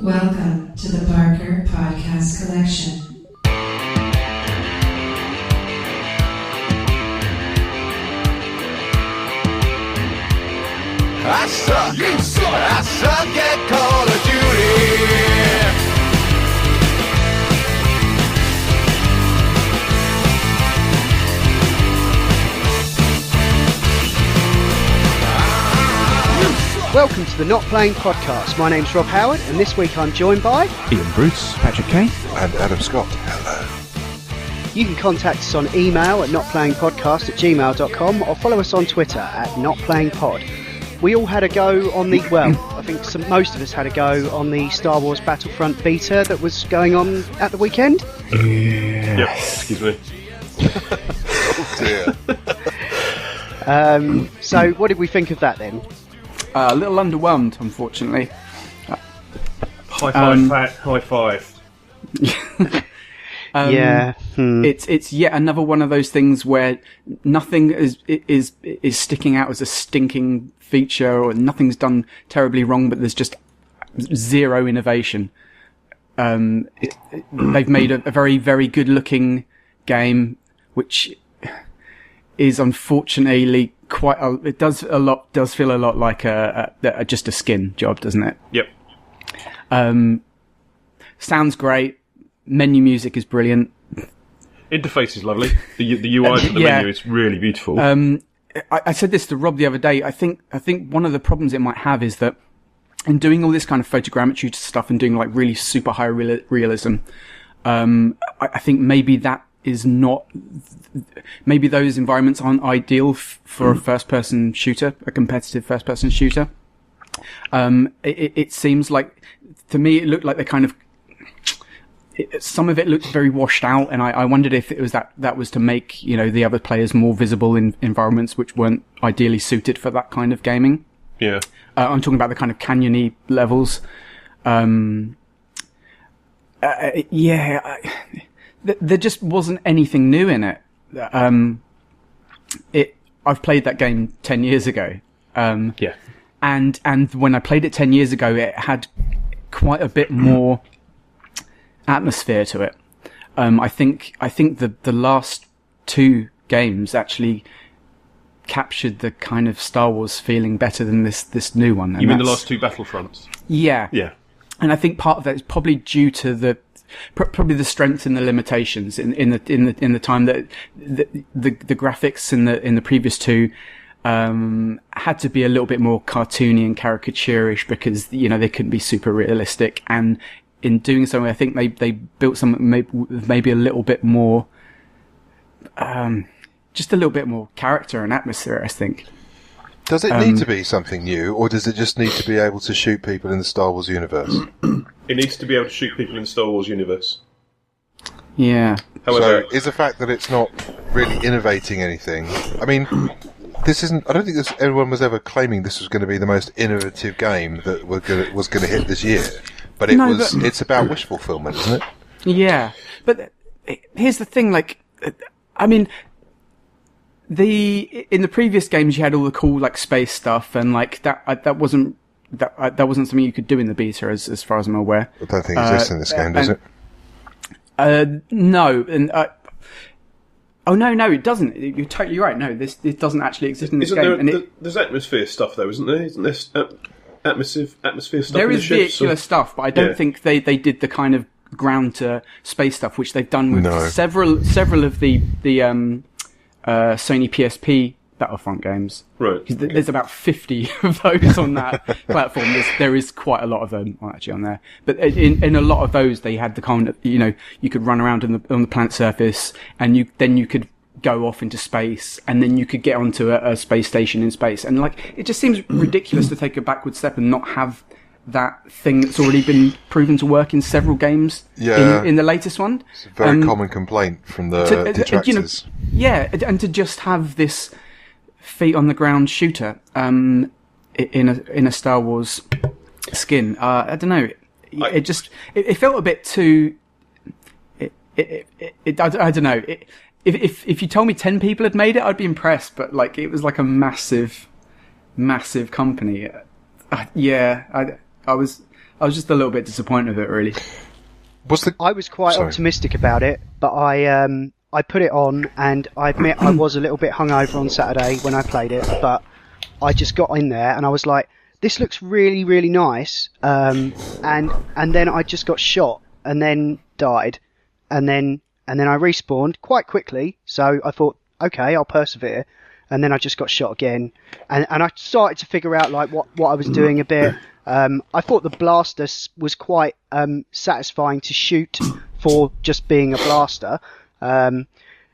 Welcome to the Barker Podcast Collection. I suck, you suck, I suck at Call of Duty. Welcome to the Not Playing Podcast. My name's Rob Howard, and this week I'm joined by Ian Bruce, Patrick Kane, and Adam Scott. Hello. You can contact us on email at notplayingpodcast@gmail.com or follow us on Twitter at notplayingpod. We all had a go on the, I think most of us had a go on the Star Wars Battlefront beta that was going on at the weekend. Yep, excuse me. Oh dear. So what did we think of that then? a little underwhelmed, unfortunately. High five, Pat. High five. It's yet another one of those things where nothing is sticking out as a stinking feature, or nothing's done terribly wrong, but there's just zero innovation. They've made a very, very good looking game, which is unfortunately it does feel a lot like just a skin job, doesn't it? Yep. Sounds great. Menu music is brilliant. Interface is lovely. The UI for the menu is really beautiful. I said this to Rob the other day. I think one of the problems it might have is that in doing all this kind of photogrammetry stuff and doing like really super high realism, I think maybe that is not. Maybe those environments aren't ideal for a first-person shooter, a competitive first-person shooter. It seems like, to me, it looked like they kind of. Some of it looked very washed out, and I wondered if it was that was to make, the other players more visible in environments which weren't ideally suited for that kind of gaming. Yeah. I'm talking about the kind of canyony levels. There just wasn't anything new in it. I've played that game 10 years ago. Yeah. And when I played it 10 years ago, it had quite a bit more atmosphere to it. I think the last two games actually captured the kind of Star Wars feeling better than this new one. You mean the last two Battlefronts? Yeah. Yeah. And I think part of that is probably due to probably the strengths and the limitations in the time that the graphics in the previous two had to be a little bit more cartoony and caricaturish because they couldn't be super realistic, and in doing so I think they built something maybe a little bit more just a little bit more character and atmosphere, I think. Does it need to be something new, or does it just need to be able to shoot people in the Star Wars universe? It needs to be able to shoot people in the Star Wars universe. Yeah. However, so is the fact that it's not really innovating anything? I mean, this isn't. I don't think everyone was ever claiming this was going to be the most innovative game that was going to hit this year. But it's about wish fulfillment, isn't it? Yeah, but here's the thing. In the previous games, you had all the cool space stuff, and that wasn't something you could do in the beta, as far as I'm aware. I don't think it exists in this game, does it? No, and no, it doesn't. You're totally right. No, it doesn't actually exist in this game. There's atmosphere stuff, though, isn't there? Isn't there atmosphere stuff? There is vehicular stuff, but I don't think they did the kind of ground to space stuff which they've done with several of the Sony PSP Battlefront games. Right. There's about 50 of those on that platform. There is quite a lot of them actually on there. But in a lot of those, they had the kind of, you could run around on the planet surface, and you could go off into space, and then you could get onto a space station in space. And it just seems ridiculous to take a backward step and not have that thing that's already been proven to work in several games in the latest one. It's a very common complaint from the detractors. And to just have this feet on the ground shooter in a Star Wars skin, I don't know. It felt a bit too. I don't know. If you told me 10 people had made it, I'd be impressed. But it was like a massive company. I was just a little bit disappointed with it, really. I was quite optimistic about it, but I put it on, and I admit I was a little bit hungover on Saturday when I played it, but I just got in there and I was like, this looks really, really nice, and then I just got shot and then died, and then I respawned quite quickly, so I thought, okay, I'll persevere, and then I just got shot again, and I started to figure out like what I was doing a bit. I thought the blaster was quite satisfying to shoot for just being a blaster. I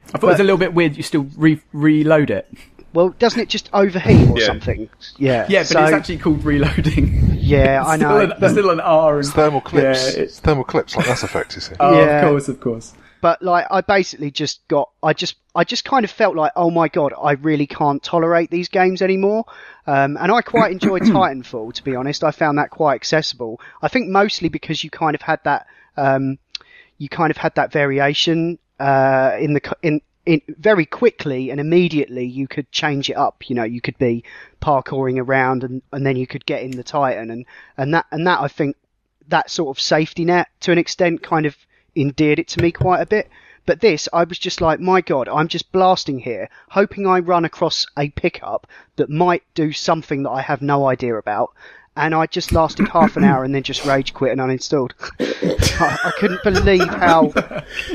thought it was a little bit weird. You still reload it. Well, doesn't it just overheat or something? Yeah. Yeah, but it's actually called reloading. Yeah, I know. There's still an R. It's thermal clips. It's thermal clips like Mass Effect, you see. Oh, yeah. Of course. But like, I basically I just kind of felt like, oh my god, I really can't tolerate these games anymore. And I quite enjoyed Titanfall, to be honest. I found that quite accessible. I think mostly because you kind of had that variation in very quickly and immediately you could change it up. You know, you could be parkouring around and then you could get in the Titan and that I think that sort of safety net to an extent kind of endeared it to me quite a bit. But this, I was just like, my god, I'm just blasting here, hoping I run across a pickup that might do something that I have no idea about. And I just lasted half an hour and then just rage quit and uninstalled. I couldn't believe how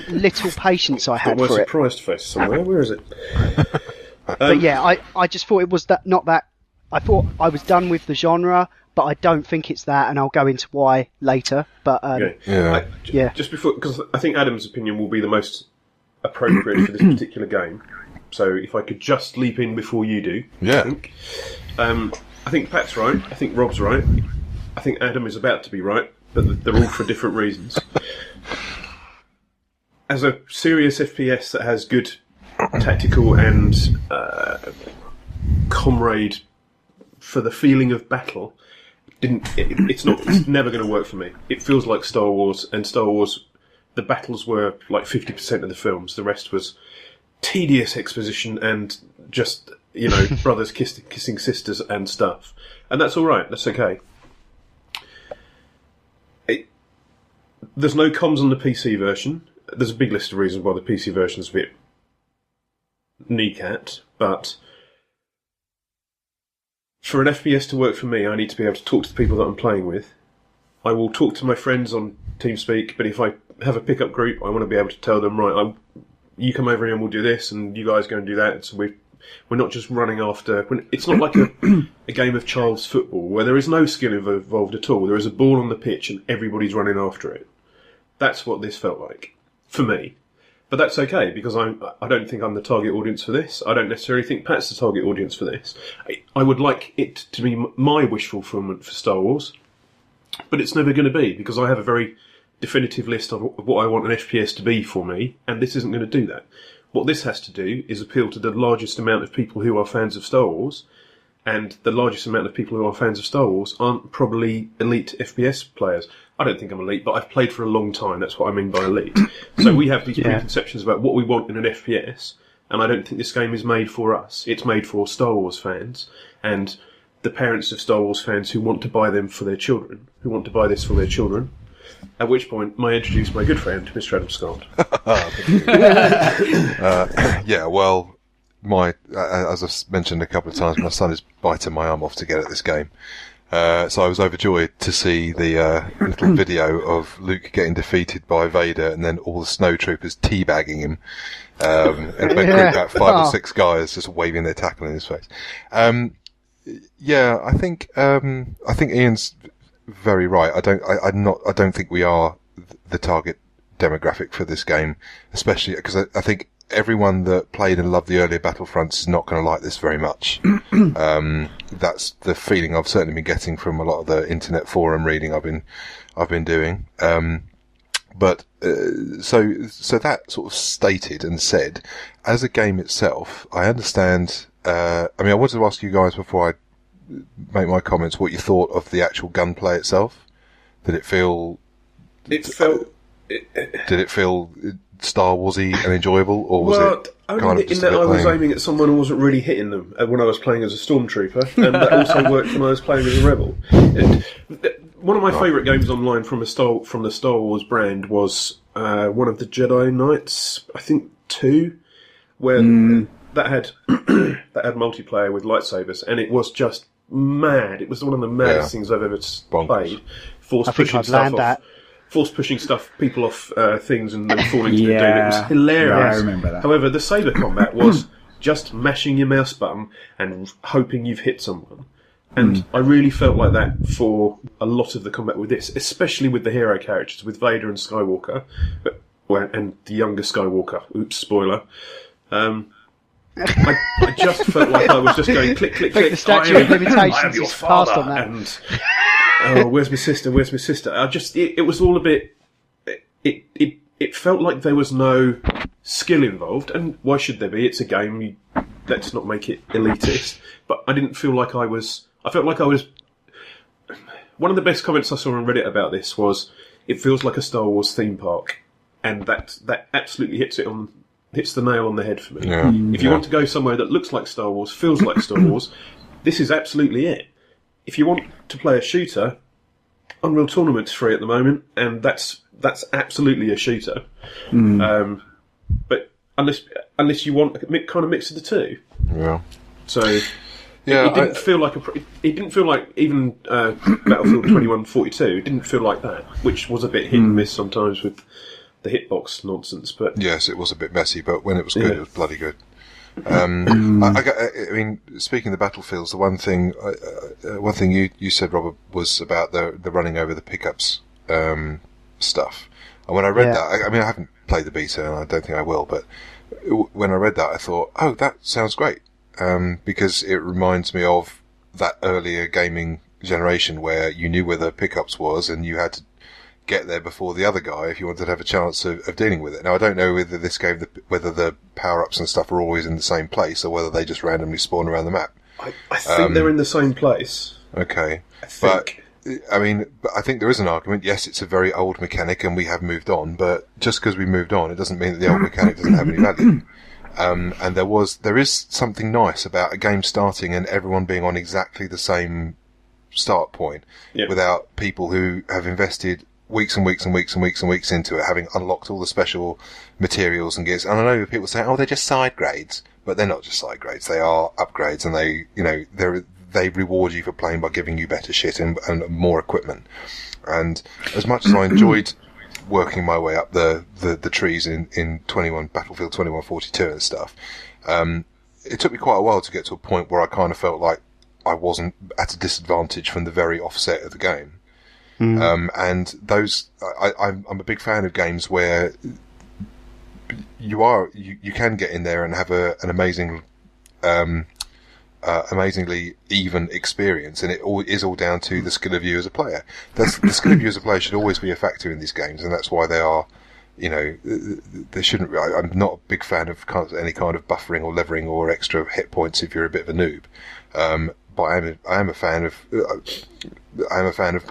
little patience I had for it. My surprised face somewhere. Where is it? But yeah, I just thought it was not that. I thought I was done with the genre, but I don't think it's that, and I'll go into why later. But okay. Just before, because I think Adam's opinion will be the most appropriate for this particular game. So if I could just leap in before you do, I think Pat's right. I think Rob's right. I think Adam is about to be right, but they're all for different reasons. As a serious FPS that has good tactical and comrade for the feeling of battle, it's never going to work for me. It feels like Star Wars, and Star Wars, the battles were like 50% of the films. The rest was tedious exposition and just, you know, brothers kissing sisters and stuff. And that's all right. That's okay. There's no comms on the PC version. There's a big list of reasons why the PC version is a bit kneecapped, but for an FPS to work for me, I need to be able to talk to the people that I'm playing with. I will talk to my friends on TeamSpeak, but if I have a pickup group, I want to be able to tell them, right, you come over here and we'll do this, and you guys go and do that. So we're not just running after. It's not like a game of child's football where there is no skill involved at all. There is a ball on the pitch and everybody's running after it. That's what this felt like for me. But that's okay, because I don't think I'm the target audience for this. I don't necessarily think Pat's the target audience for this. I would like it to be my wish fulfillment for Star Wars, but it's never going to be, because I have a very definitive list of what I want an FPS to be for me, and this isn't going to do that. What this has to do is appeal to the largest amount of people who are fans of Star Wars, and the largest amount of people who are fans of Star Wars aren't probably elite FPS players. I don't think I'm elite, but I've played for a long time. That's what I mean by elite. So we have these preconceptions about what we want in an FPS, and I don't think this game is made for us. It's made for Star Wars fans and the parents of Star Wars fans who want to buy them for their children, who want to buy this for their children. At which point, I introduce my good friend, Mr. Adam Scott. Well, as I've mentioned a couple of times, my son is biting my arm off to get at this game. So I was overjoyed to see the little video of Luke getting defeated by Vader and then all the snowtroopers teabagging him. And about 5 or 6 guys just waving their tackle in his face. I think Ian's very right. I don't think we are the target demographic for this game, especially because I think everyone that played and loved the earlier Battlefronts is not going to like this very much. That's the feeling I've certainly been getting from a lot of the internet forum reading I've been doing. But so that sort of stated and said, as a game itself, I understand. I wanted to ask you guys before I make my comments what you thought of the actual gunplay itself. Did it feel? Did it feel Star Warsy and enjoyable, or was it only in that I was aiming at someone who wasn't really hitting them when I was playing as a stormtrooper, and that also worked when I was playing as a rebel. one of my favourite games online from the Star Wars brand was one of the Jedi Knights, I think 2, where that had multiplayer with lightsabers, and it was just mad. It was one of the maddest things I've ever played. Force pushing people off things and then falling to the doom. It was hilarious. Yeah, I remember that. However, the saber combat was just mashing your mouse button and hoping you've hit someone. And I really felt like that for a lot of the combat with this, especially with the hero characters, with Vader and Skywalker, and the younger Skywalker. Oops, spoiler. I just felt like I was just going click, click, click. The statute of limitations your is passed on father, that. And where's my sister? Where's my sister? It was all a bit. It felt like there was no skill involved, and why should there be? It's a game. Let's not make it elitist. But I didn't feel like I was. I felt like I was. One of the best comments I saw on Reddit about this was, "It feels like a Star Wars theme park," and that absolutely hits the nail on the head for me. Yeah. If you want to go somewhere that looks like Star Wars, feels like Star Wars, this is absolutely it. If you want to play a shooter, Unreal Tournament's free at the moment, and that's absolutely a shooter. But unless you want a kind of mix of the two, So it didn't feel like it didn't feel like even Battlefield 2142. It didn't feel like that, which was a bit hit and miss sometimes with the hitbox nonsense. But yes, it was a bit messy, but when it was good, it was bloody good. I mean, speaking of the Battlefields, the one thing you said, Robert, was about the running over the pickups stuff. And when I read that, I mean, I haven't played the beta, and I don't think I will, but when I read that, I thought, oh, that sounds great, because it reminds me of that earlier gaming generation where you knew where the pickups was, and you had to get there before the other guy if you wanted to have a chance of dealing with it. Now, I don't know whether this game, whether the power-ups and stuff are always in the same place, or whether they just randomly spawn around the map. I think they're in the same place. Okay. I think. But I think there is an argument. Yes, it's a very old mechanic, and we have moved on. But just because we moved on, it doesn't mean that the old mechanic doesn't have any value. And there is something nice about a game starting and everyone being on exactly the same start point, without people who have invested weeks and weeks and weeks and weeks and weeks into it, having unlocked all the special materials and gears. And I know people say, "Oh, they're just side grades," but they're not just side grades. They are upgrades, and they reward you for playing by giving you better shit and more equipment. And as much as I enjoyed working my way up the trees in Battlefield 2142 and stuff, it took me quite a while to get to a point where I kind of felt like I wasn't at a disadvantage from the very offset of the game. And those, I'm a big fan of games where you can get in there and have an amazingly even experience, and it is all down to the skill of you as a player. The skill of you as a player should always be a factor in these games, and that's why they are, they shouldn't. I'm not a big fan of any kind of buffering or levering or extra hit points if you're a bit of a noob. But I am a fan of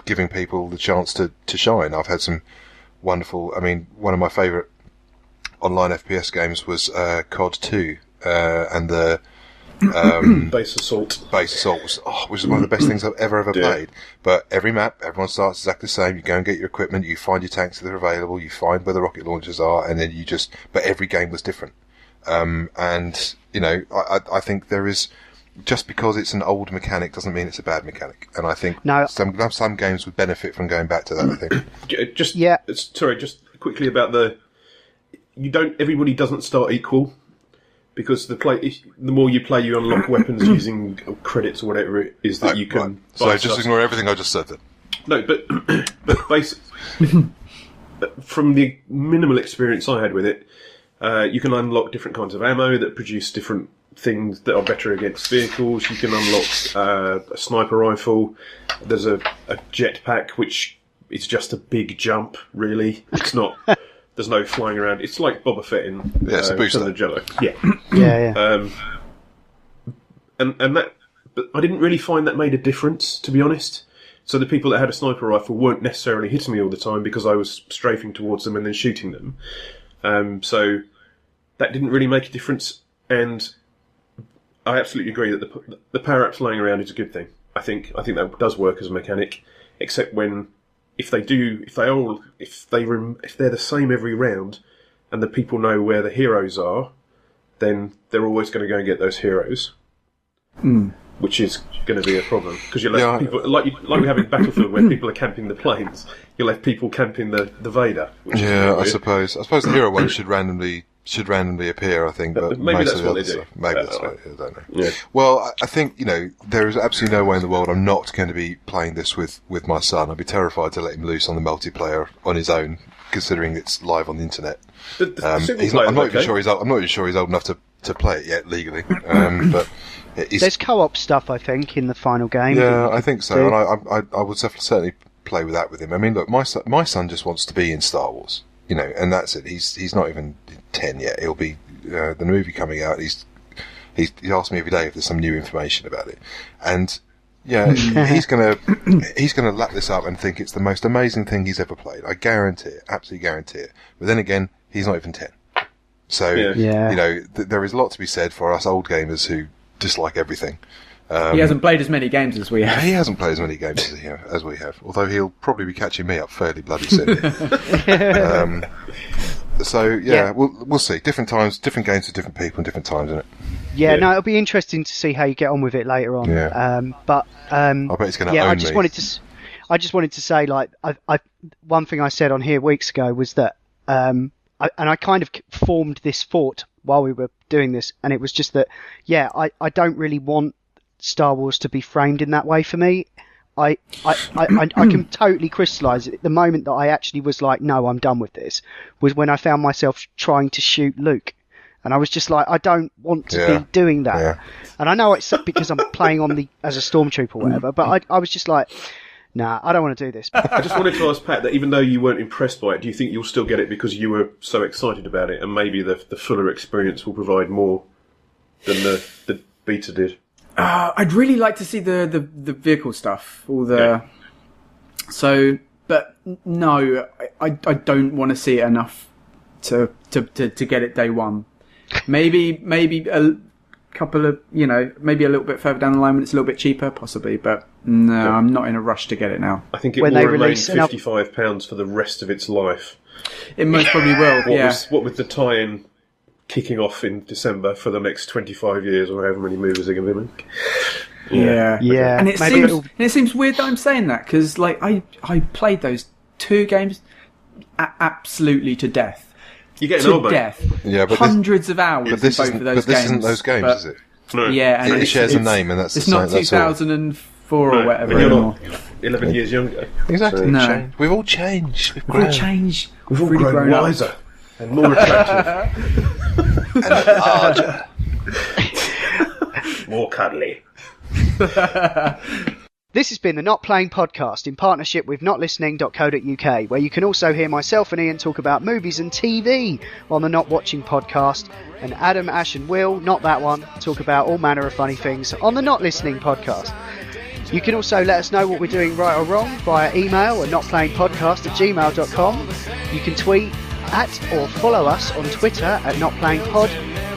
giving people the chance to shine. I've had some wonderful. I mean, one of my favourite online FPS games was COD 2, and the Base Assault. Base Assault was one of the best things I've ever played. But every map, everyone starts exactly the same. You go and get your equipment, you find your tanks that are available, you find where the rocket launchers are, and then but every game was different. And I think there is. Just because it's an old mechanic doesn't mean it's a bad mechanic, and I think some games would benefit from going back to that. I think. Sorry, just quickly about everybody doesn't start equal, because the more you play, you unlock weapons using credits or whatever it is that you can. Right. So just ignore everything I just said then. No, but basically, from the minimal experience I had with it, you can unlock different kinds of ammo that produce different things that are better against vehicles. You can unlock a sniper rifle. There's a jetpack, which is just a big jump, really. It's not. There's no flying around. It's like Boba Fett in it's a booster. Son of Jello. Yeah. And that, but I didn't really find that made a difference, to be honest. So the people that had a sniper rifle weren't necessarily hitting me all the time because I was strafing towards them and then shooting them. So that didn't really make a difference. And I absolutely agree that the power-ups laying around is a good thing. I think that does work as a mechanic. except when if they're the same every round, and the people know where the heroes are, then they're always going to go and get those heroes, which is going to be a problem because you'll have people like we have in Battlefield where people are camping the planes. You'll have people camping the Vader. Which is I suppose the hero one should randomly appear. I think, but maybe most that's of the what they other do. stuff, maybe that's what I don't know. Yeah. Well, I think there is absolutely no way in the world I'm not going to be playing this with my son. I'd be terrified to let him loose on the multiplayer on his own, considering it's live on the internet. I'm not even sure he's old enough to play it yet legally. But there's co-op stuff, I think, in the final game. Yeah, I think so, and I would certainly play with that with him. I mean, look, my son just wants to be in Star Wars, and that's it. He's not even 10 yet. He'll be the movie coming out. He asks me every day if there's some new information about it, and he's gonna lap this up and think it's the most amazing thing he's ever played. I guarantee it, absolutely guarantee it. But then again, he's not even 10, so there is a lot to be said for us old gamers who dislike everything. He hasn't played as many games as we have. He hasn't played as many games as we have, although he'll probably be catching me up fairly bloody soon. We'll see. Different times, different games for different people, and different times, isn't it? Yeah, no, it'll be interesting to see how you get on with it later on. Yeah. I bet it's going to own me. I just wanted to say, like, one thing I said on here weeks ago was that, I kind of formed this thought while we were doing this, and it was just that, I don't really want Star Wars to be framed in that way for me. I can totally crystallise it. The moment that I actually was like, no, I'm done with this, was when I found myself trying to shoot Luke. And I was just like, I don't want to be doing that. Yeah. And I know it's because I'm playing as a stormtrooper or whatever, but I was just like, nah, I don't want to do this. I just wanted to ask Pat that even though you weren't impressed by it, do you think you'll still get it because you were so excited about it, and maybe the fuller experience will provide more than the beta did? I'd really like to see the vehicle stuff, but no, I don't want to see it enough to get it day one. Maybe a couple of, maybe a little bit further down the line when it's a little bit cheaper, possibly, but no, I'm not in a rush to get it now. I think it will remain £55 for the rest of its life. It most probably will. What with the tie-in kicking off in December for the next 25 years or however many movies they're going to be making. Yeah. And it seems weird that I'm saying that because I played those two games absolutely to death. You're getting old, death. Yeah, but hundreds of hours in both of those games. But this isn't those games, is it? No. Yeah, and it shares a name, and that's it's the not same. 2004 or whatever. You're not 11 years younger. Exactly. No. We've all changed. We've all changed. We've all really grown wiser and more attractive and larger, more cuddly. This has been the Not Playing Podcast in partnership with notlistening.co.uk, where you can also hear myself and Ian talk about movies and TV on the Not Watching Podcast, and Adam, Ash and Will, not that one, talk about all manner of funny things on the Not Listening Podcast. You can also let us know what we're doing right or wrong via email at notplayingpodcast@gmail.com. You can tweet at or follow us on Twitter at notplayingpod.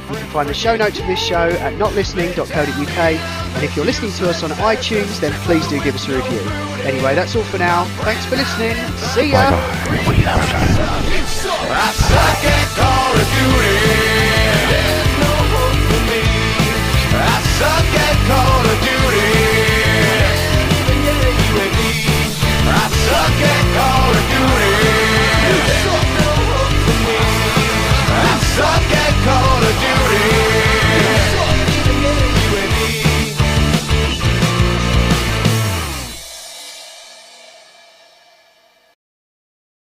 You can find the show notes of this show at notlistening.co.uk, and if you're listening to us on iTunes, then please do give us a review. Anyway, that's all for now. Thanks for listening. See ya! I suck at Call of Duty. There's no hope for me. I suck at Call